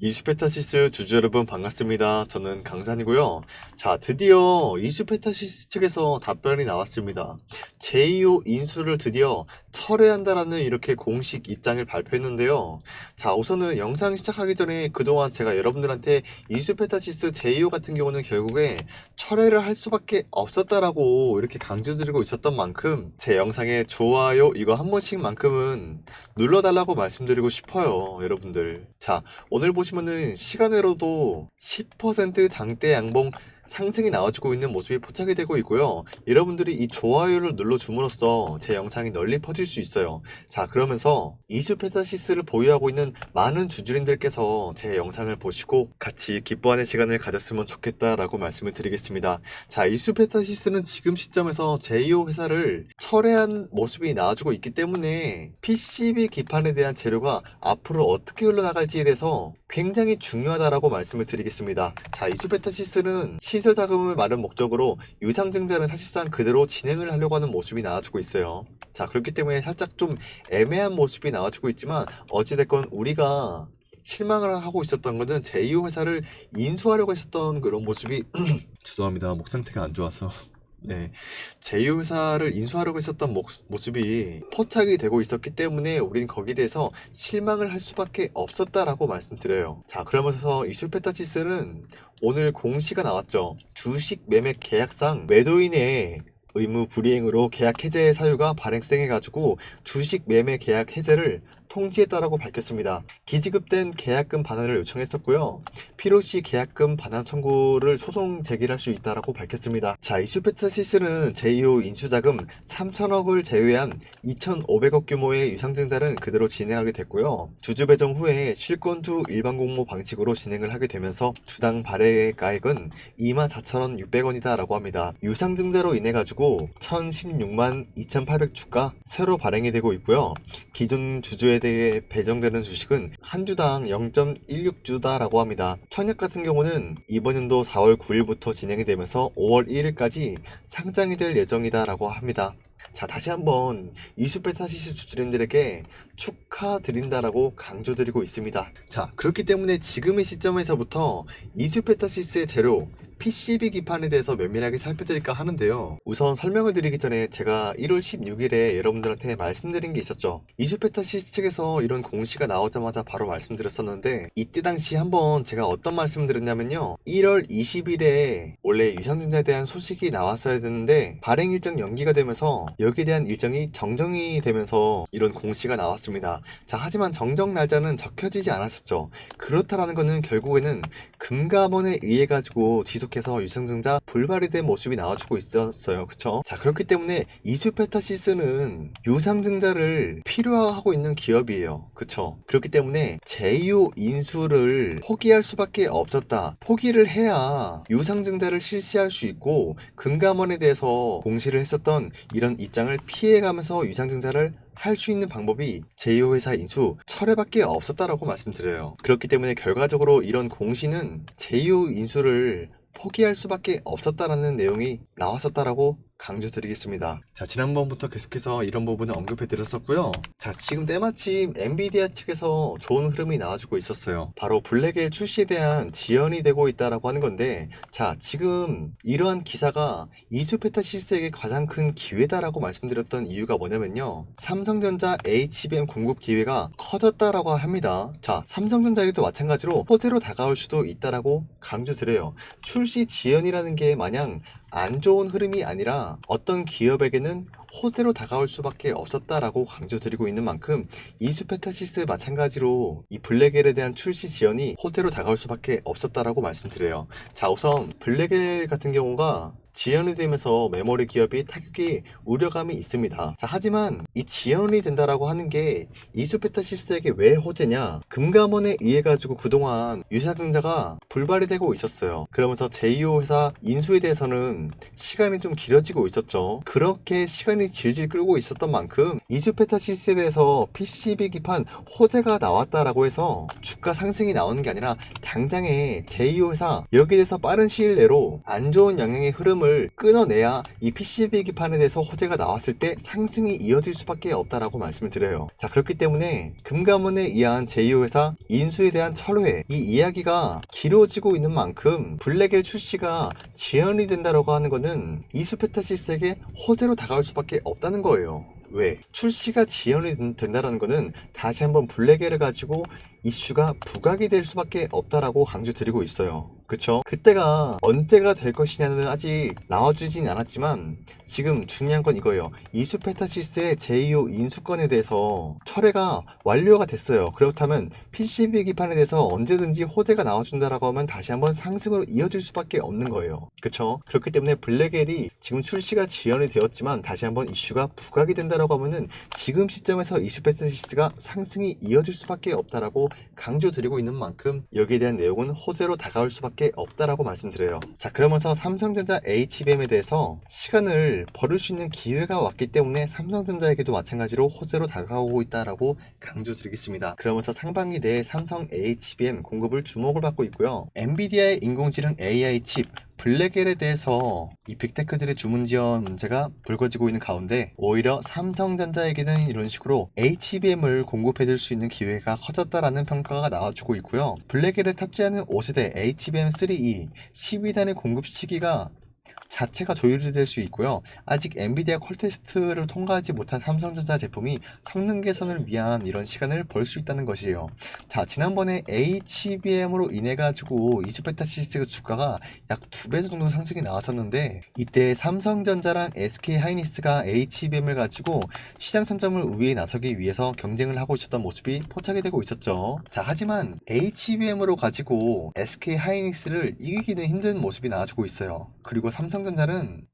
이수페타시스 주주 여러분 반갑습니다. 저는 강산이고요. 자, 드디어 이수페타시스 측에서 답변이 나왔습니다. 제2호 인수를 드디어 철회한다라는 이렇게 공식 입장을 발표했는데요. 자, 우선은 영상 시작하기 전에 그동안 제가 여러분들한테 이수페타시스 제2호 같은 경우는 결국에 철회를 할 수밖에 없었다라고 이렇게 강조드리고 있었던 만큼 제 영상에 좋아요 이거 한 번씩만큼은 눌러달라고 말씀드리고 싶어요, 여러분들. 자, 오늘 보시면은 시간으로도 10% 장대 양봉 상승이 나와주고 있는 모습이 포착이 되고 있고요. 여러분들이 이 좋아요를 눌러줌으로써 제 영상이 널리 퍼질 수 있어요. 자, 그러면서 이수페타시스를 보유하고 있는 많은 주주님들께서 제 영상을 보시고 같이 기뻐하는 시간을 가졌으면 좋겠다라고 말씀을 드리겠습니다. 자, 이수페타시스는 지금 시점에서 제2호 회사를 철회한 모습이 나와주고 있기 때문에 PCB 기판에 대한 재료가 앞으로 어떻게 흘러나갈지에 대해서 굉장히 중요하다라고 말씀을 드리겠습니다. 자, 이수페타시스는 시설 자금을 마련 목적으로 유상증자는 사실상 그대로 진행을 하려고 하는 모습이 나와주고 있어요. 자, 그렇기 때문에 살짝 좀 애매한 모습이 나와주고 있지만 어찌됐건 우리가 실망을 하고 있었던 것은 제2호 회사를 인수하려고 했었던 그런 모습이 죄송합니다. 목 상태가 안 좋아서 네, 제2호 회사를 인수하려고 했었던 모습이 포착이 되고 있었기 때문에 우린 거기에 대해서 실망을 할 수밖에 없었다라고 말씀드려요. 자, 그러면서 이수페타시스는 오늘 공시가 나왔죠. 주식 매매 계약상 매도인의 의무 불이행으로 계약 해제 사유가 발생해가지고 주식 매매 계약 해제를 통지했다라고 밝혔습니다. 기지급된 계약금 반환을 요청했었고요. 필요시 계약금 반환 청구를 소송 제기할 수 있다라고 밝혔습니다. 자, 이수페타시스는 제2호 인수자금 3천억을 제외한 2,500억 규모의 유상증자는 그대로 진행하게 됐고요. 주주 배정 후에 실권주 일반 공모 방식으로 진행을 하게 되면서 주당 발행가액은 24,600원이다 라고 합니다. 유상증자로 인해 가지고 1,016만 2,800주가 새로 발행이 되고 있고요. 기존 주주에 대해 배정되는 주식은 한 주당 0.16주다 라고 합니다. 청약 같은 경우는 이번 연도 4월 9일부터 진행이 되면서 5월 1일까지 상장이 될 예정이다 라고 합니다. 자, 다시 한번 이수페타시스 주주님들에게 축하드린다라고 강조드리고 있습니다. 자, 그렇기 때문에 지금의 시점에서부터 이수페타시스의 재료 PCB 기판에 대해서 면밀하게 살펴드릴까 하는데요. 우선 설명을 드리기 전에 제가 1월 16일에 여러분들한테 말씀드린 게 있었죠. 이수페타시스 측에서 이런 공시가 나오자마자 바로 말씀드렸었는데 이때 당시 한번 제가 어떤 말씀을 드렸냐면요. 1월 20일에 원래 유상증자에 대한 소식이 나왔어야 되는데 발행 일정 연기가 되면서 여기에 대한 일정이 정정이 되면서 이런 공시가 나왔습니다. 자, 하지만 정정 날짜는 적혀지지 않았었죠. 그렇다라는 것은 결국에는 금감원에 의해 가지고 지속해서 유상증자 불발이 된 모습이 나와주고 있었어요. 그쵸? 자, 그렇기 때문에 이수페타시스는 유상증자를 필요하고 있는 기업이에요. 그쵸? 그렇기 때문에 제2호 인수를 포기할 수밖에 없었다. 포기를 해야 유상증자를 실시할 수 있고 금감원에 대해서 공시를 했었던 이런 입장을 피해가면서 유상증자를 할 수 있는 방법이 제2호 회사 인수 철회밖에 없었다라고 말씀드려요. 그렇기 때문에 결과적으로 이런 공시는 제2호 인수를 포기할 수밖에 없었다라는 내용이 나왔었다라고 강조드리겠습니다. 자, 지난번부터 계속해서 이런 부분을 언급해 드렸었고요. 자, 지금 때마침 엔비디아 측에서 좋은 흐름이 나와주고 있었어요. 바로 블랙엘 출시에 대한 지연이 되고 있다라고 하는 건데, 자, 지금 이러한 기사가 이수페타시스에게 가장 큰 기회다라고 말씀드렸던 이유가 뭐냐면요. 삼성전자 HBM 공급 기회가 커졌다라고 합니다. 자, 삼성전자에도 마찬가지로 호재로 다가올 수도 있다라고 강조드려요. 출시 지연이라는 게 마냥 안 좋은 흐름이 아니라 어떤 기업에게는 호재로 다가올 수밖에 없었다라고 강조드리고 있는 만큼 이수페타시스 마찬가지로 이 블랙엘에 대한 출시 지연이 호재로 다가올 수밖에 없었다라고 말씀드려요. 자, 우선 블랙엘 같은 경우가 지연이 되면서 메모리 기업이 타격이 우려감이 있습니다. 자, 하지만 이 지연이 된다라고 하는 게 이수페타시스에게 왜 호재냐? 금감원에 의해 가지고 그동안 유상증자가 불발이 되고 있었어요. 그러면서 제2호 회사 인수에 대해서는 시간이 좀 길어지고 있었죠. 그렇게 시간이 질질 끌고 있었던 만큼 이수페타시스에 대해서 PCB 기판 호재가 나왔다라고 해서 주가 상승이 나오는 게 아니라 당장에 제2호 회사 여기에 대해서 빠른 시일 내로 안 좋은 영향의 흐름 지점을 끊어내야 이 PCB 기판에 대해서 호재가 나왔을 때 상승이 이어질 수밖에 없다라고 말씀을 드려요. 자, 그렇기 때문에 금감원에 의한 제2호회사 인수에 대한 철회, 이 이야기가 길어지고 있는 만큼 블랙의 출시가 지연이 된다라고 하는 거는 이수페타시스에게 호재로 다가올 수밖에 없다는 거예요. 왜? 출시가 지연이 된다는 거는 다시 한번 블랙을 가지고 이슈가 부각이 될 수밖에 없다라고 강조드리고 있어요. 그쵸? 그때가 언제가 될 것이냐는 아직 나와주진 않았지만 지금 중요한 건 이거예요. 이수페타시스의 제2호 인수권에 대해서 철회가 완료가 됐어요. 그렇다면 PCB 기판에 대해서 언제든지 호재가 나와준다라고 하면 다시 한번 상승으로 이어질 수밖에 없는 거예요. 그쵸? 그렇기 때문에 블랙엘이 지금 출시가 지연이 되었지만 다시 한번 이슈가 부각이 된다라고 하면은 지금 시점에서 이수페타시스가 상승이 이어질 수밖에 없다라고 강조드리고 있는 만큼 여기에 대한 내용은 호재로 다가올 수밖에 없다라고 말씀드려요. 자, 그러면서 삼성전자 HBM에 대해서 시간을 벌을 수 있는 기회가 왔기 때문에 삼성전자에게도 마찬가지로 호재로 다가오고 있다라고 강조드리겠습니다. 그러면서 상반기 내에 삼성 HBM 공급을 주목을 받고 있고요. 엔비디아의 인공지능 AI 칩 블랙엘에 대해서 이 빅테크들의 주문 지연 문제가 불거지고 있는 가운데 오히려 삼성전자에게는 이런 식으로 HBM을 공급해줄 수 있는 기회가 커졌다라는 평가가 나와주고 있고요. 블랙엘에 탑재하는 5세대 HBM3E 12단의 공급 시기가 자체가 조율이 될 수 있고요. 아직 엔비디아 콜 테스트를 통과하지 못한 삼성전자 제품이 성능 개선을 위한 이런 시간을 벌 수 있다는 것이에요. 자, 지난번에 HBM으로 인해 가지고 이수페타시스 주가가 약 2배 정도 상승이 나왔었는데 이때 삼성전자랑 SK하이닉스가 HBM을 가지고 시장 선점을 우위에 나서기 위해서 경쟁을 하고 있었던 모습이 포착이 되고 있었죠. 자, 하지만 HBM으로 가지고 SK하이닉스를 이기기는 힘든 모습이 나와주고 있어요. 그리고 삼성전자는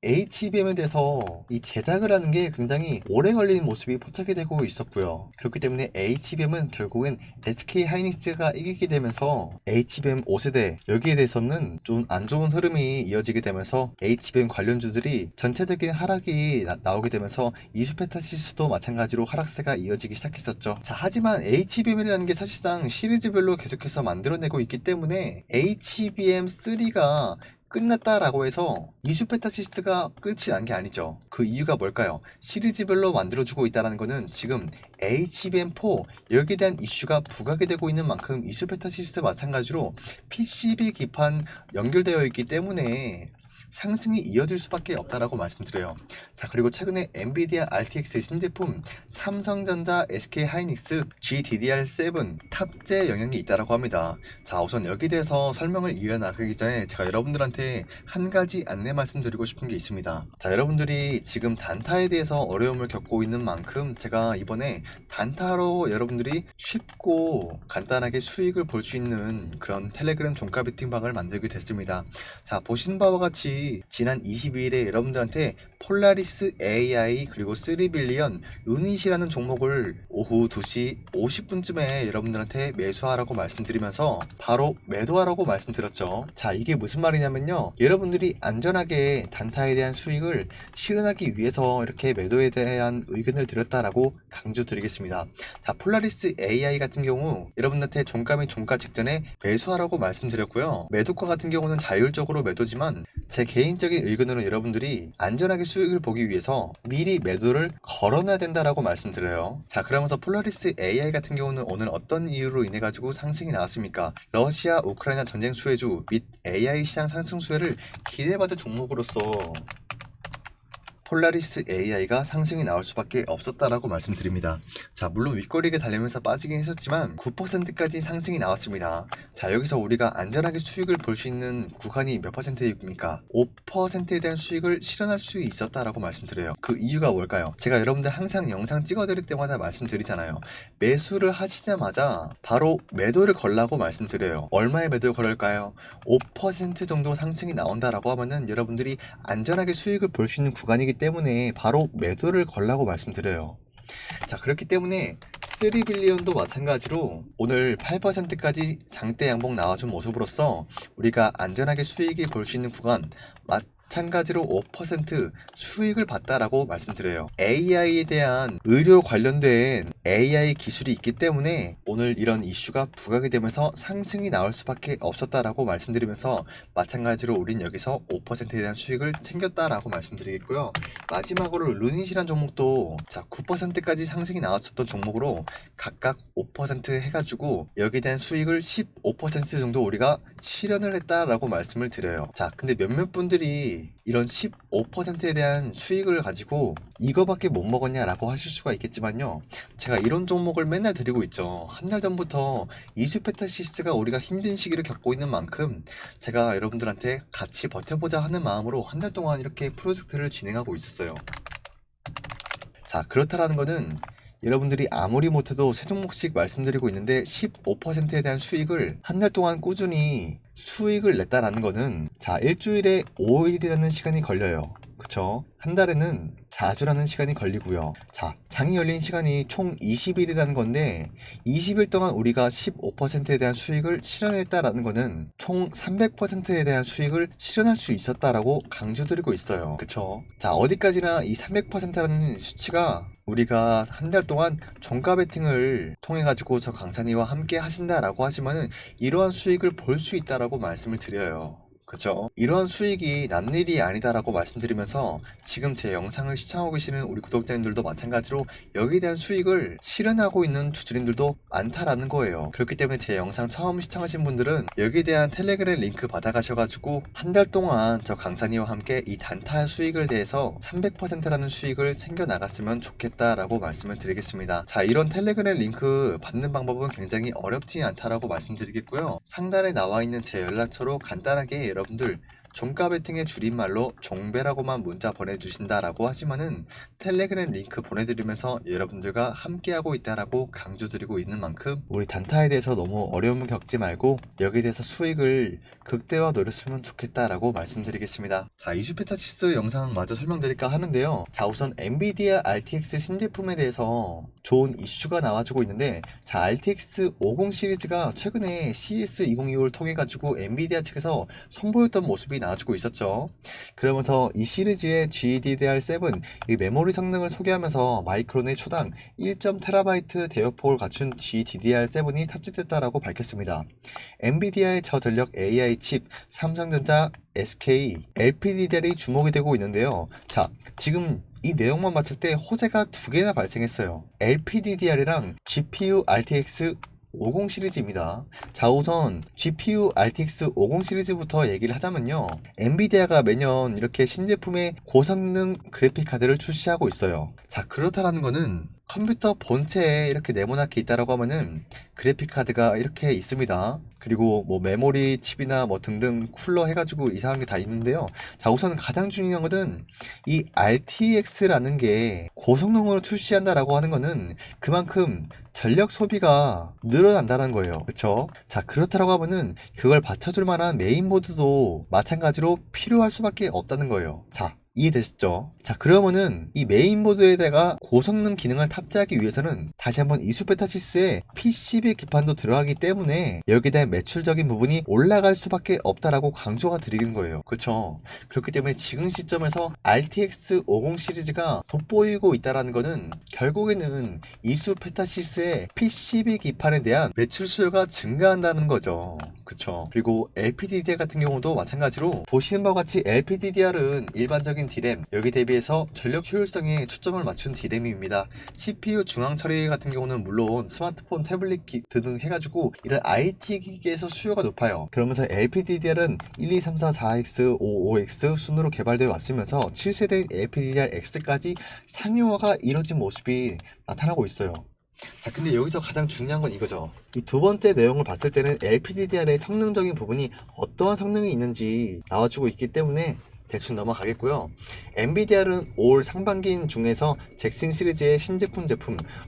HBM에 대해서 이 제작을 하는 게 굉장히 오래 걸리는 모습이 포착이 되고 있었고요. 그렇기 때문에 HBM은 결국엔 SK하이닉스가 이기게 되면서 HBM 5세대 여기에 대해서는 좀 안 좋은 흐름이 이어지게 되면서 HBM 관련주들이 전체적인 하락이 나오게 되면서 이수페타시스도 마찬가지로 하락세가 이어지기 시작했었죠. 자, 하지만 HBM이라는 게 사실상 시리즈별로 계속해서 만들어내고 있기 때문에 HBM3가 끝났다라고 해서 이수페타시스가 끝이 난 게 아니죠. 그 이유가 뭘까요? 시리즈별로 만들어주고 있다는 거는 지금 HBM4 여기에 대한 이슈가 부각이 되고 있는 만큼 이수페타시스 마찬가지로 PCB 기판 연결되어 있기 때문에 상승이 이어질 수밖에 없다라고 말씀드려요. 자, 그리고 최근에 엔비디아 RTX 신제품 삼성전자 SK하이닉스 GDDR7 탑재 영향이 있다라고 합니다. 자, 우선 여기에 대해서 설명을 이어나가기 전에 제가 여러분들한테 한 가지 안내 말씀드리고 싶은 게 있습니다. 자, 여러분들이 지금 단타에 대해서 어려움을 겪고 있는 만큼 제가 이번에 단타로 여러분들이 쉽고 간단하게 수익을 볼 수 있는 그런 텔레그램 종가 베팅방을 만들게 됐습니다. 자, 보신 바와 같이 지난 22일에 여러분들한테 폴라리스 AI 그리고 3빌리언 루닛이라는 종목을 오후 2시 50분쯤에 여러분들한테 매수하라고 말씀드리면서 바로 매도하라고 말씀드렸죠. 자, 이게 무슨 말이냐면요, 여러분들이 안전하게 단타에 대한 수익을 실현하기 위해서 이렇게 매도에 대한 의견을 드렸다라고 강조드리겠습니다. 자, 폴라리스 AI 같은 경우 여러분들한테 종가 및 종가 직전에 매수하라고 말씀드렸고요. 매도가 같은 경우는 자율적으로 매도지만 제 개인적인 의견으로 여러분들이 안전하게 수익을 보기 위해서 미리 매도를 걸어놔야 된다라고 말씀드려요. 자, 그러면서 폴라리스 AI 같은 경우는 오늘 어떤 이유로 인해 가지고 상승이 나왔습니까? 러시아 우크라이나 전쟁 수혜주 및 AI 시장 상승 수혜를 기대받을 종목으로서 폴라리스 AI가 상승이 나올 수밖에 없었다라고 말씀드립니다. 자, 물론 윗꼬리가 달리면서 빠지긴 했었지만 9%까지 상승이 나왔습니다. 자, 여기서 우리가 안전하게 수익을 볼 수 있는 구간이 몇 %입니까? 5%에 대한 수익을 실현할 수 있었다라고 말씀드려요. 그 이유가 뭘까요? 제가 여러분들 항상 영상 찍어드릴 때마다 말씀드리잖아요. 매수를 하시자마자 바로 매도를 걸라고 말씀드려요. 얼마에 매도를 걸을까요? 5% 정도 상승이 나온다라고 하면은 여러분들이 안전하게 수익을 볼 수 있는 구간이기 때문에 바로 매도를 걸라고 말씀드려요. 자, 그렇기 때문에 3빌리언도 마찬가지로 오늘 8%까지 장대 양봉 나와준 모습으로서 우리가 안전하게 수익이 볼 수 있는 구간 마찬가지로 5% 수익을 봤다라고 말씀드려요. AI에 대한 의료 관련된 AI 기술이 있기 때문에 오늘 이런 이슈가 부각이 되면서 상승이 나올 수밖에 없었다라고 말씀드리면서, 마찬가지로 우린 여기서 5%에 대한 수익을 챙겼다라고 말씀드리겠고요. 마지막으로 루닛이란 종목도 9%까지 상승이 나왔었던 종목으로 각각 5% 해가지고 여기에 대한 수익을 15% 정도 우리가 실현을 했다라고 말씀을 드려요. 자, 근데 몇몇 분들이 이런 15%에 대한 수익을 가지고 이거밖에 못 먹었냐라고 하실 수가 있겠지만요, 제가 이런 종목을 맨날 드리고 있죠. 한 달 전부터 이수페타시스가 우리가 힘든 시기를 겪고 있는 만큼 제가 여러분들한테 같이 버텨보자 하는 마음으로 한 달 동안 이렇게 프로젝트를 진행하고 있었어요. 자, 그렇다라는 거는 여러분들이 아무리 못해도 세 종목씩 말씀드리고 있는데 15%에 대한 수익을 한 달 동안 꾸준히 수익을 냈다라는 거는, 자, 일주일에 5일이라는 시간이 걸려요. 그쵸? 한 달에는 4주라는 시간이 걸리고요. 자, 장이 열린 시간이 총 20일이라는 건데 20일 동안 우리가 15%에 대한 수익을 실현했다라는 거는 총 300%에 대한 수익을 실현할 수 있었다라고 강조드리고 있어요. 그쵸? 자, 어디까지나 이 300%라는 수치가 우리가 한 달 동안 종가 베팅을 통해 가지고 저 강찬이와 함께 하신다라고 하시면은 이러한 수익을 볼 수 있다라고 말씀을 드려요. 그쵸? 이러한 수익이 남일이 아니다라고 말씀드리면서, 지금 제 영상을 시청하고 계시는 우리 구독자님들도 마찬가지로 여기에 대한 수익을 실현하고 있는 주주님들도 많다라는 거예요. 그렇기 때문에 제 영상 처음 시청하신 분들은 여기에 대한 텔레그램 링크 받아가셔가지고 한 달 동안 저 강찬이와 함께 이 단타 수익을 대해서 300%라는 수익을 챙겨 나갔으면 좋겠다라고 말씀을 드리겠습니다. 자, 이런 텔레그램 링크 받는 방법은 굉장히 어렵지 않다라고 말씀드리겠고요. 상단에 나와 있는 제 연락처로 간단하게 여러분들 종가 베팅의 줄임말로 종배라고만 문자 보내주신다라고 하시면은 텔레그램 링크 보내드리면서 여러분들과 함께하고 있다라고 강조드리고 있는 만큼, 우리 단타에 대해서 너무 어려움을 겪지 말고 여기에 대해서 수익을 극대화 노렸으면 좋겠다라고 말씀드리겠습니다. 자, 이슈페타시스 영상 마저 설명드릴까 하는데요. 자, 우선 엔비디아 RTX 신제품에 대해서 좋은 이슈가 나와주고 있는데, 자, RTX 50 시리즈가 최근에 CES 2025를 통해 가지고 엔비디아 측에서 선보였던 모습이 나와주고 있었죠. 그러면서 이 시리즈의 GDDR7 이 메모리 성능을 소개하면서 마이크론의 초당 1.TB 대역폭을 갖춘 GDDR7이 탑재됐다라고 밝혔습니다. 엔비디아의 저전력 AI 칩, 삼성전자 SK, LPDDR이 주목이 되고 있는데요. 자, 지금 이 내용만 봤을 때 호재가 두 개나 발생했어요. LPDDR이랑 GPU RTX 50 시리즈입니다. 자, 우선 GPU RTX 50 시리즈부터 얘기를 하자면요, 엔비디아가 매년 이렇게 신제품의 고성능 그래픽 카드를 출시하고 있어요. 자, 그렇다라는 거는 컴퓨터 본체에 이렇게 네모나게 있다라고 하면은 그래픽 카드가 이렇게 있습니다. 그리고 뭐 메모리 칩이나 뭐 등등 쿨러 해가지고 이상한 게 다 있는데요. 자, 우선 가장 중요한 것은 이 RTX라는 게 고성능으로 출시한다라고 하는 거는 그만큼 전력 소비가 늘어난다는 거예요. 그쵸? 자, 그렇다라고 하면은 그걸 받쳐줄 만한 메인보드도 마찬가지로 필요할 수밖에 없다는 거예요. 자, 이해되셨죠? 자, 그러면은 이 메인보드에다가 고성능 기능을 탑재하기 위해서는 다시 한번 이수페타시스의 PCB 기판도 들어가기 때문에 여기에 대한 매출적인 부분이 올라갈 수밖에 없다라고 강조가 드리는 거예요. 그렇죠? 그렇기 때문에 지금 시점에서 RTX 50 시리즈가 돋보이고 있다라는 거는 결국에는 이수페타시스의 PCB 기판에 대한 매출 수요가 증가한다는 거죠. 그쵸? 그리고 LPDDR 같은 경우도 마찬가지로 보시는 바와 같이 LPDDR은 일반적인 D램, 여기 대비해서 전력 효율성에 초점을 맞춘 D램입니다. CPU 중앙 처리 같은 경우는 물론 스마트폰, 태블릿 등 해가지고 이런 IT 기기에서 수요가 높아요. 그러면서 LPDDR은 1, 2, 3, 4, 4X, 5, 5X 순으로 개발되어 왔으면서 7세대 LPDDR-X까지 상용화가 이뤄진 모습이 나타나고 있어요. 자, 근데 여기서 가장 중요한 건 이거죠. 이 두 번째 내용을 봤을 때는 LPDDR의 성능적인 부분이 어떠한 성능이 있는지 나와주고 있기 때문에 대충 넘어가겠고요. 엔비디아는 올 상반기 중에서 잭슨 시리즈의 신제품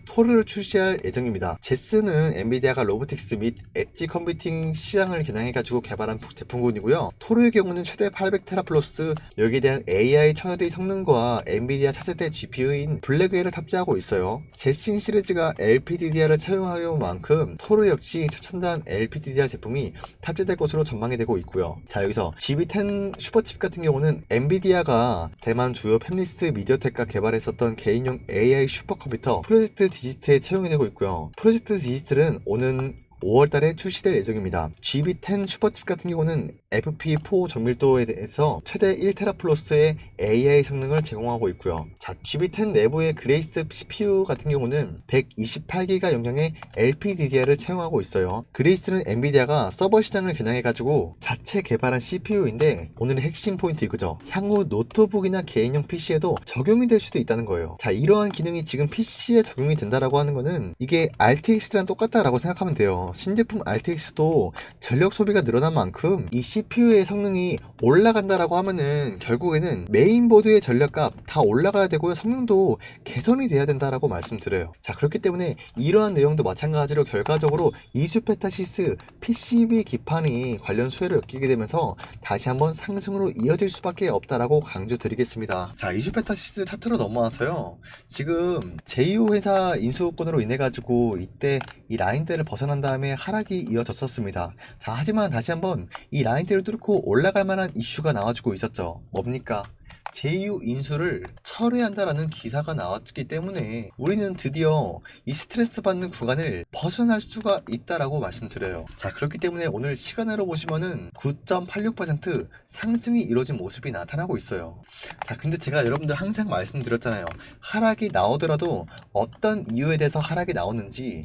토르를 출시할 예정입니다. 제스는 엔비디아가 로보틱스 및 엣지 컴퓨팅 시장을 겨냥해가지고 개발한 제품군이고요. 토르의 경우는 최대 800테라플러스, 여기에 대한 AI 처리 성능과 엔비디아 차세대 GPU인 블랙웨이를 탑재하고 있어요. 제신 시리즈가 LPDDR을 사용하는 만큼 토르 역시 최첨단 LPDDR 제품이 탑재될 것으로 전망이 되고 있고요. 자, 여기서 GB10 슈퍼칩 같은 경우는 경우는 엔비디아가 대만 주요 팹리스 미디어텍과 개발했었던 개인용 AI 슈퍼컴퓨터 프로젝트 디지트에 채용이 되고 있고요. 프로젝트 디지트는 오는 5월달에 출시될 예정입니다. GB10 슈퍼칩 같은 경우는 FP4 정밀도에 대해서 최대 1테라플러스의 AI 성능을 제공하고 있고요. 자, GB10 내부의 그레이스 CPU 같은 경우는 128기가 용량의 LPDDR을 채용하고 있어요. 그레이스는 엔비디아가 서버 시장을 겨냥해가지고 자체 개발한 CPU인데 오늘의 핵심 포인트 이거죠. 향후 노트북이나 개인용 PC에도 적용이 될 수도 있다는 거예요. 자, 이러한 기능이 지금 PC에 적용이 된다라고 하는 거는 이게 RTX랑 똑같다라고 생각하면 돼요. 신제품 RTX도 전력 소비가 늘어난 만큼 이 CPU의 성능이 올라간다라고 하면은 결국에는 메인보드의 전력값 다 올라가야 되고요. 성능도 개선이 돼야 된다라고 말씀드려요. 자, 그렇기 때문에 이러한 내용도 마찬가지로 결과적으로 이수페타시스 PCB 기판이 관련 수혜를 엮이게 되면서 다시 한번 상승으로 이어질 수밖에 없다라고 강조드리겠습니다. 자, 이수페타시스 차트로 넘어와서요. 지금 제2호 회사 인수권으로 인해 가지고 이때 이 라인대를 벗어난 다음에 하락이 이어졌었습니다. 자, 하지만 다시 한번 이 라인대를 뚫고 올라갈 만한 이슈가 나와주고 있었죠. 뭡니까? 제2호 인수를 철회한다라는 기사가 나왔기 때문에 우리는 드디어 이 스트레스 받는 구간을 벗어날 수가 있다라고 말씀드려요. 자, 그렇기 때문에 오늘 시간으로 보시면은 9.86% 상승이 이루어진 모습이 나타나고 있어요. 자, 근데 제가 여러분들 항상 말씀드렸잖아요. 하락이 나오더라도 어떤 이유에 대해서 하락이 나오는지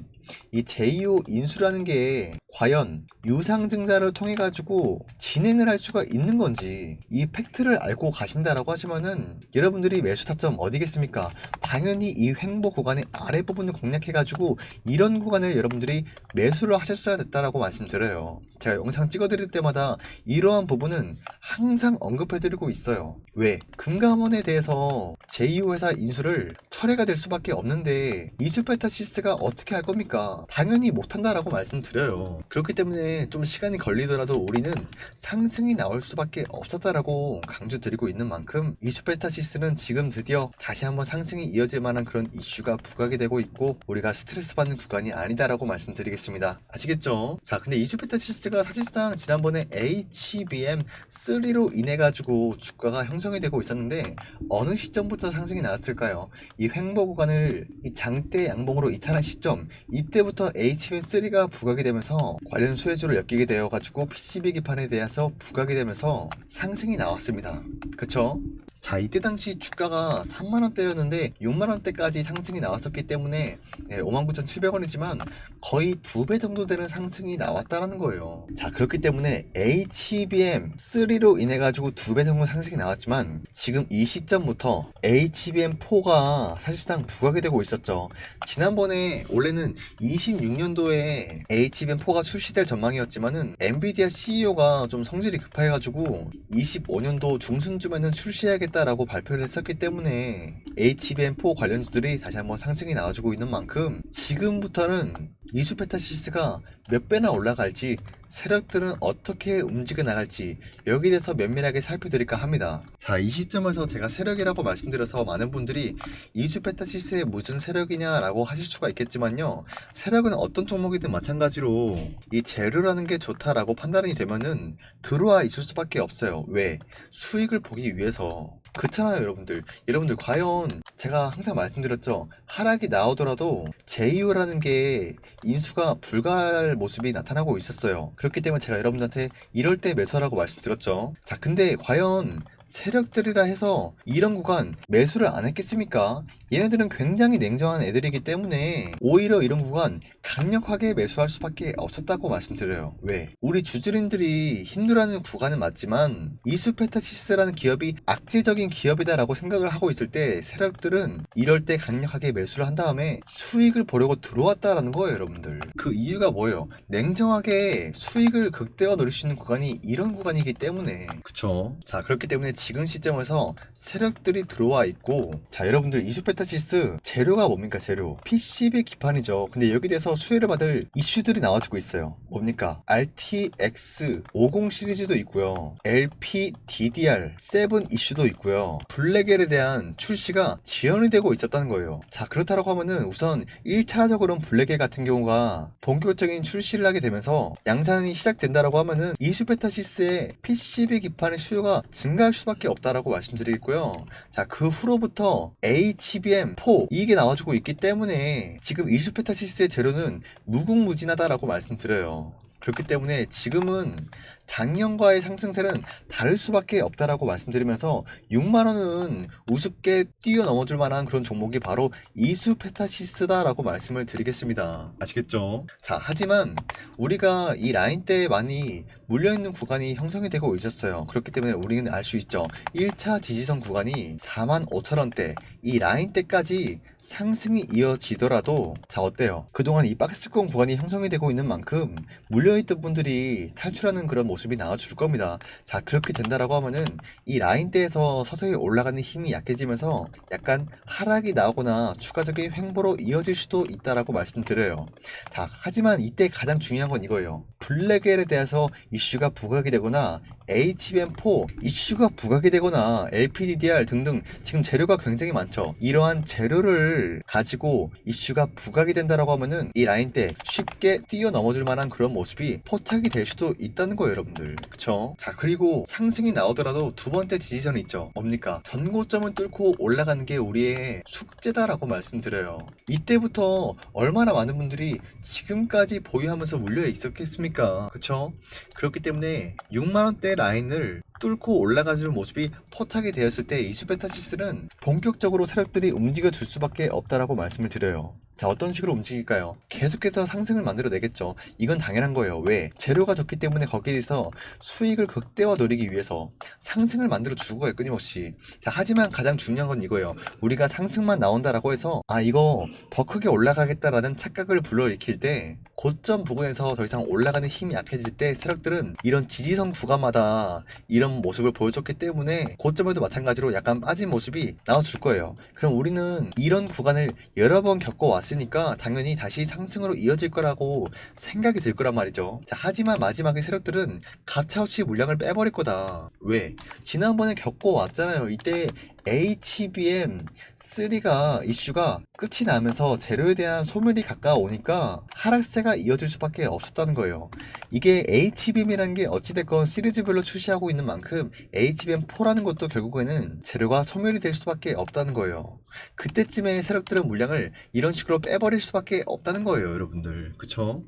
이 제2호 인수라는 게 과연 유상증자를 통해 가지고 진행을 할 수가 있는 건지 이 팩트를 알고 가신다라고 하시면은 여러분들이 매수 타점 어디겠습니까? 당연히 이 횡보 구간의 아래 부분을 공략해 가지고 이런 구간을 여러분들이 매수를 하셨어야 됐다라고 말씀드려요. 제가 영상 찍어드릴 때마다 이러한 부분은 항상 언급해드리고 있어요. 왜? 금감원에 대해서 제2호 회사 인수를 철회가 될 수밖에 없는데 이수페타시스가 어떻게 할 겁니까? 당연히 못한다라고 말씀드려요. 그렇기 때문에 좀 시간이 걸리더라도 우리는 상승이 나올 수밖에 없었다라고 강조드리고 있는 만큼 이수페타시스는 지금 드디어 다시 한번 상승이 이어질 만한 그런 이슈가 부각이 되고 있고 우리가 스트레스 받는 구간이 아니다라고 말씀드리겠습니다. 아시겠죠? 자, 근데 이수페타시스가 사실상 지난번에 HBM3로 인해 가지고 주가가 형성이 되고 있었는데 어느 시점부터 상승이 나왔을까요? 이 횡보 구간을 이 장대 양봉으로 이탈한 시점, 이때부터 HBM3가 부각이 되면서 관련 수혜주를 엮이게 되어 가지고 PCB 기판에 대해서 부각이 되면서 상승이 나왔습니다. 그쵸? 자, 이때 당시 주가가 3만원대였는데 6만원대까지 상승이 나왔었기 때문에 59,700원이지만 거의 2배 정도 되는 상승이 나왔다라는 거예요. 자, 그렇기 때문에 HBM3로 인해 가지고 2배 정도 상승이 나왔지만 지금 이 시점부터 HBM4가 사실상 부각이 되고 있었죠. 지난번에 원래는 26년도에 HBM4가 출시될 전망이었지만은 엔비디아 CEO가 좀 성질이 급해 가지고 25년도 중순쯤에는 출시해야겠다 라고 발표를 했었기 때문에 HBM4 관련주들이 다시 한번 상승이 나와주고 있는 만큼 지금부터는 이수페타시스가 몇 배나 올라갈지 세력들은 어떻게 움직여 나갈지 여기에 대해서 면밀하게 살펴드릴까 합니다. 자, 이 시점에서 제가 세력이라고 말씀드려서 많은 분들이 이수페타시스의 무슨 세력이냐 라고 하실 수가 있겠지만요, 세력은 어떤 종목이든 마찬가지로 이 재료라는 게 좋다라고 판단이 되면은 들어와 있을 수밖에 없어요. 왜? 수익을 보기 위해서. 그렇잖아요, 여러분들. 여러분들 과연 제가 항상 말씀드렸죠. 하락이 나오더라도 제2호라는 게 인수가 불가할 모습이 나타나고 있었어요. 그렇기 때문에 제가 여러분들한테 이럴 때 매수하라고 말씀드렸죠. 자, 근데 과연 세력들이라 해서 이런 구간 매수를 안 했겠습니까? 얘네들은 굉장히 냉정한 애들이기 때문에 오히려 이런 구간 강력하게 매수할 수밖에 없었다고 말씀드려요. 왜? 우리 주주님들이 힘들어하는 구간은 맞지만 이수페타시스라는 기업이 악질적인 기업이다라고 생각을 하고 있을 때 세력들은 이럴 때 강력하게 매수를 한 다음에 수익을 보려고 들어왔다라는 거예요, 여러분들. 그 이유가 뭐예요? 냉정하게 수익을 극대화 노릴 수 있는 구간이 이런 구간이기 때문에. 그쵸? 자, 그렇기 때문에 지금 시점에서 세력들이 들어와 있고, 자, 여러분들 이수페타시스 재료가 뭡니까? 재료 PCB 기판이죠. 근데 여기 대해서 수혜를 받을 이슈들이 나와주고 있어요. 뭡니까? RTX 50 시리즈도 있고요, LPDDR7 이슈도 있고요, 블랙엘에 대한 출시가 지연이 되고 있었다는 거예요. 자, 그렇다고 하면은 우선 1차적으로는 블랙엘 같은 경우가 본격적인 출시를 하게 되면서 양산이 시작된다라고 하면은 이수페타시스의 PCB 기판의 수요가 증가할 수밖에 수밖에 없다라고 말씀드리겠고요. 자, 그 후로부터 HBM4 이게 나와주고 있기 때문에 지금 이수페타시스의 재료는 무궁무진하다라고 말씀드려요. 그렇기 때문에 지금은 작년과의 상승세는 다를 수밖에 없다라고 말씀드리면서 6만원은 우습게 뛰어넘어줄 만한 그런 종목이 바로 이수페타시스다라고 말씀을 드리겠습니다. 아시겠죠? 자, 하지만 우리가 이 라인대에 많이 물려있는 구간이 형성이 되고 있었어요. 그렇기 때문에 우리는 알 수 있죠. 1차 지지선 구간이 45,000원대 이 라인대까지 상승이 이어지더라도 자, 어때요? 그동안 이 박스권 구간이 형성이 되고 있는 만큼 물려있던 분들이 탈출하는 그런 모습이 나와줄 겁니다. 자, 그렇게 된다라고 하면은 이 라인대에서 서서히 올라가는 힘이 약해지면서 약간 하락이 나오거나 추가적인 횡보로 이어질 수도 있다라고 말씀드려요. 자, 하지만 이때 가장 중요한 건 이거예요. 블랙웰에 대해서 이슈가 부각이 되거나 HBM4 이슈가 부각이 되거나 LPDDR 등등 지금 재료가 굉장히 많죠. 이러한 재료를 가지고 이슈가 부각이 된다라고 하면은 이 라인대 쉽게 뛰어넘어줄 만한 그런 모습이 포착이 될 수도 있다는 거예요, 여러분들. 그쵸? 자, 그리고 상승이 나오더라도 두 번째 지지선이 있죠. 뭡니까? 전고점을 뚫고 올라가는 게 우리의 숙제다라고 말씀드려요. 이때부터 얼마나 많은 분들이 지금까지 보유하면서 물려 있었겠습니까? 그쵸? 그렇기 때문에 6만원대 라인을 뚫고 올라가주는 모습이 포착이 되었을 때 이수페타시스는 본격적으로 세력들이 움직여 줄 수밖에 없다라고 말씀을 드려요. 자, 어떤 식으로 움직일까요? 계속해서 상승을 만들어내겠죠. 이건 당연한 거예요. 왜? 재료가 좋기 때문에 거기에서 수익을 극대화 노리기 위해서 상승을 만들어 주고 가요, 끊임없이. 자, 하지만 가장 중요한 건 이거예요. 우리가 상승만 나온다라고 해서 이거 더 크게 올라가겠다라는 착각을 불러일으킬 때 고점 부근에서 더 이상 올라가는 힘이 약해질 때 세력들은 이런 지지선 구간마다 이런 모습을 보여줬기 때문에 고점에도 마찬가지로 약간 빠진 모습이 나와줄 거예요. 그럼 우리는 이런 구간을 여러 번 겪어왔으니까 당연히 다시 상승으로 이어질 거라고 생각이 들 거란 말이죠. 자, 하지만 마지막에 세력들은 가차없이 물량을 빼버릴 거다. 왜? 지난번에 겪어왔잖아요. 이때 HBM3가 이슈가 끝이 나면서 재료에 대한 소멸이 가까워오니까 하락세가 이어질 수밖에 없었다는 거예요. 이게 HBM이라는 게 어찌됐건 시리즈별로 출시하고 있는 만큼 HBM4라는 것도 결국에는 재료가 소멸이 될 수밖에 없다는 거예요. 그때쯤에 세력들은 물량을 이런 식으로 빼버릴 수밖에 없다는 거예요, 여러분들. 그쵸?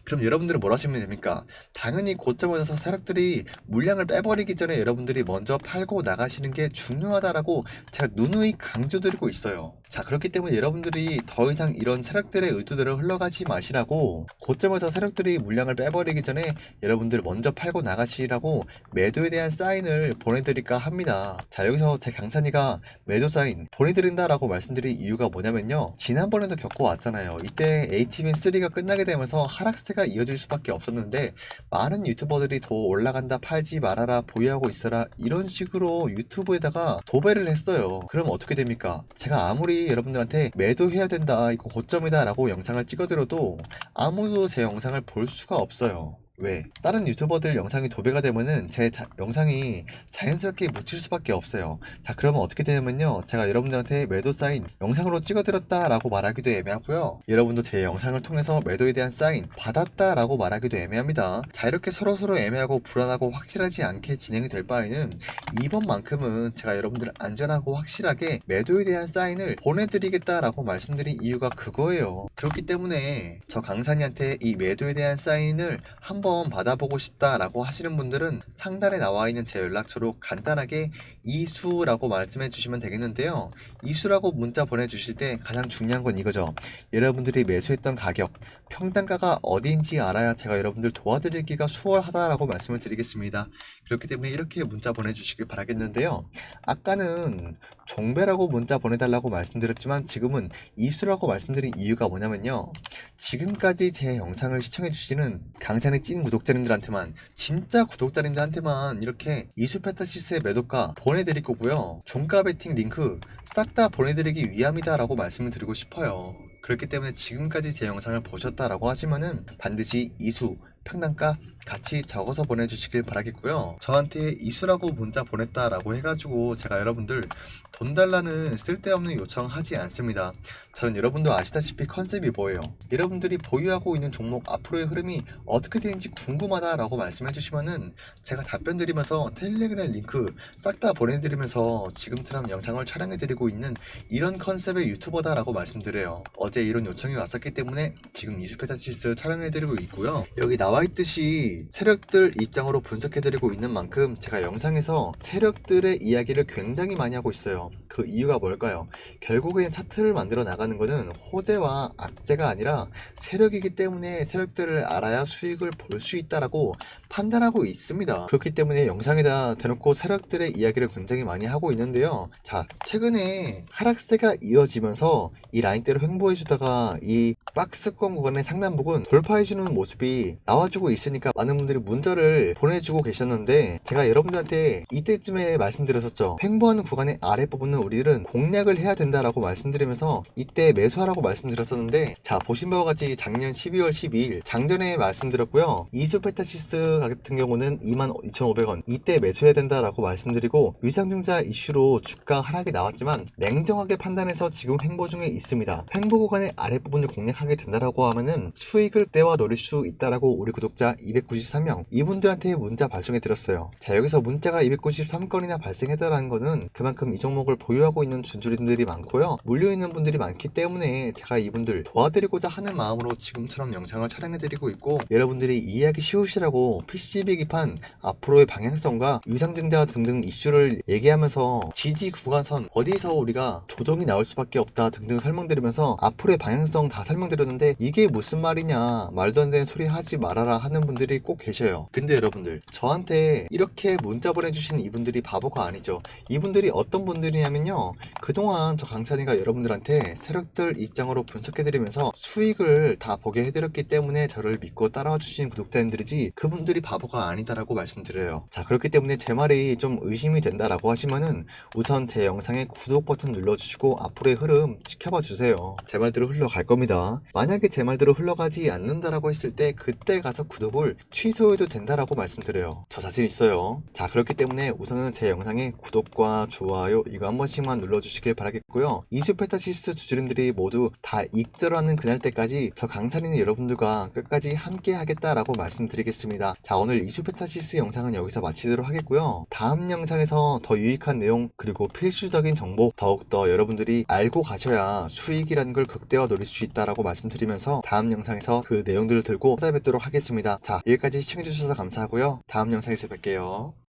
그럼 여러분들은 뭘 하시면 됩니까? 당연히 고점에서 세력들이 물량을 빼버리기 전에 여러분들이 먼저 팔고 나가시는 게 중요하다라고 제가 누누이 강조드리고 있어요. 자, 그렇기 때문에 여러분들이 더 이상 이런 세력들의 의도대로 흘러가지 마시라고 고점에서 세력들이 물량을 빼버리기 전에 여러분들 먼저 팔고 나가시라고 매도에 대한 사인을 보내드릴까 합니다. 자, 여기서 제 강산이가 매도 사인 보내드린다라고 말씀드린 이유가 뭐냐면요, 지난번에도 겪어왔잖아요. 이때 HBM3가 끝나게 되면서 하락세가 이어질 수밖에 없었는데 많은 유튜버들이 더 올라간다, 팔지 말아라, 보유하고 있어라 이런 식으로 유튜브에다가 도배를 했어요. 그럼 어떻게 됩니까? 제가 아무리 여러분들한테 매도해야 된다, 이거 고점이다 라고 영상을 찍어드려도 아무도 제 영상을 볼 수가 없어요. 왜? 다른 유튜버들 영상이 도배가 되면은 제 영상이 자연스럽게 묻힐 수밖에 없어요. 자, 그러면 어떻게 되냐면요, 제가 여러분들한테 매도 사인 영상으로 찍어드렸다 라고 말하기도 애매하고요, 여러분도 제 영상을 통해서 매도에 대한 사인 받았다 라고 말하기도 애매합니다. 자, 이렇게 서로서로 애매하고 불안하고 확실하지 않게 진행이 될 바에는 이번만큼은 제가 여러분들 안전하고 확실하게 매도에 대한 사인을 보내드리겠다 라고 말씀드린 이유가 그거예요. 그렇기 때문에 저 강산이한테 이 매도에 대한 사인을 한번 받아보고 싶다라고 하시는 분들은 상단에 나와 있는 제 연락처로 간단하게 이수라고 말씀해 주시면 되겠는데요. 이수라고 문자 보내주실 때 가장 중요한 건 이거죠. 여러분들이 매수했던 가격, 평단가가 어디인지 알아야 제가 여러분들 도와드리기가 수월하다라고 말씀을 드리겠습니다. 그렇기 때문에 이렇게 문자 보내주시길 바라겠는데요. 아까는 종배라고 문자 보내달라고 말씀드렸지만 지금은 이수라고 말씀드린 이유가 뭐냐면요, 지금까지 제 영상을 시청해 주시는 강산의 찐 구독자님들한테만, 진짜 구독자님들한테만 이렇게 이수페타시스의 매도가 보내드릴 거고요, 종가 베팅 링크 싹 다 보내드리기 위함이다 라고 말씀을 드리고 싶어요. 그렇기 때문에 지금까지 제 영상을 보셨다라고 하시면은 반드시 이수 평단가 같이 적어서 보내주시길 바라겠고요. 저한테 이수라고 문자 보냈다라고 해가지고 제가 여러분들 돈 달라는 쓸데없는 요청하지 않습니다. 저는 여러분도 아시다시피 컨셉이 뭐예요? 여러분들이 보유하고 있는 종목 앞으로의 흐름이 어떻게 되는지 궁금하다라고 말씀해 주시면은 제가 답변 드리면서 텔레그램 링크 싹 다 보내드리면서 지금처럼 영상을 촬영해 드리고 있는 이런 컨셉의 유튜버다라고 말씀드려요. 어제 이런 요청이 왔었기 때문에 지금 이수페타시스 촬영해 드리고 있고요. 여기 나와 있듯이 세력들 입장으로 분석해 드리고 있는 만큼 제가 영상에서 세력들의 이야기를 굉장히 많이 하고 있어요. 그 이유가 뭘까요? 결국에는 차트를 만들어 나가는 것은 호재와 악재가 아니라 세력이기 때문에 세력들을 알아야 수익을 볼 수 있다라고 판단하고 있습니다. 그렇기 때문에 영상에다 대놓고 세력들의 이야기를 굉장히 많이 하고 있는데요. 자, 최근에 하락세가 이어지면서 이 라인대로 횡보해주다가 이 박스권 구간의 상단부근 돌파해주는 모습이 나와주고 있으니까 많은 분들이 문자를 보내주고 계셨는데 제가 여러분들한테 이때쯤에 말씀드렸었죠. 횡보하는 구간의 아랫부분은 우리들은 공략을 해야 된다라고 말씀드리면서 이때 매수하라고 말씀드렸었는데 자, 보신 바와 같이 작년 12월 12일 장전에 말씀드렸고요. 이수페타시스 같은 경우는 22,500원 이때 매수해야 된다라고 말씀드리고 위상증자 이슈로 주가 하락이 나왔지만 냉정하게 판단해서 지금 횡보 중에 있습니다. 횡보 구간의 아랫부분을 공략하게 된다라고 하면은 수익을 때와 노릴 수 있다라고 우리 구독자 293명 이분들한테 문자 발송해 드렸어요. 자, 여기서 문자가 293건이나 발생했다라는 거는 그만큼 이 종목을 보유하고 있는 준주리들이 많고요. 물려있는 분들이 많기 때문에 제가 이분들 도와드리고자 하는 마음으로 지금처럼 영상을 촬영해 드리고 있고 여러분들이 이해하기 쉬우시라고 PCB 기판 앞으로의 방향성과 유상증자 등등 이슈를 얘기하면서 지지 구간선 어디서 우리가 조정이 나올 수밖에 없다 등등 설명드리면서 앞으로의 방향성 다 설명드렸는데 이게 무슨 말이냐 말도 안 되는 소리 하지 말아라 하는 분들이 꼭 계셔요. 근데 여러분들 저한테 이렇게 문자 보내주신 이분들이 바보가 아니죠. 이분들이 어떤 분들이냐면요, 그동안 저 강찬이가 여러분들한테 세력들 입장으로 분석해드리면서 수익을 다 보게 해드렸기 때문에 저를 믿고 따라와 주신 구독자님들이지 그분들이 바보가 아니다라고 말씀드려요. 자, 그렇기 때문에 제 말이 좀 의심이 된다라고 하시면은 우선 제 영상에 구독 버튼 눌러주시고 앞으로의 흐름 지켜봐 주세요. 제 말대로 흘러갈 겁니다. 만약에 제 말대로 흘러가지 않는다라고 했을 때 그때 가서 구독을 취소해도 된다라고 말씀드려요. 저 자신 있어요. 자, 그렇기 때문에 우선은 제 영상에 구독과 좋아요 이거 한 번씩만 눌러주시길 바라겠고요. 이수페타시스 주주님들이 모두 다 익절하는 그날 때까지 저 강찬이는 여러분들과 끝까지 함께 하겠다라고 말씀드리겠습니다. 자, 오늘 이수페타시스 영상은 여기서 마치도록 하겠고요. 다음 영상에서 더 유익한 내용 그리고 필수적인 정보 더욱더 여러분들이 알고 가셔야 수익이라는 걸 극대화 노릴 수 있다라고 말씀드리면서 다음 영상에서 그 내용들을 들고 찾아뵙도록 하겠습니다. 자, 여기까지 시청해주셔서 감사하고요. 다음 영상에서 뵐게요.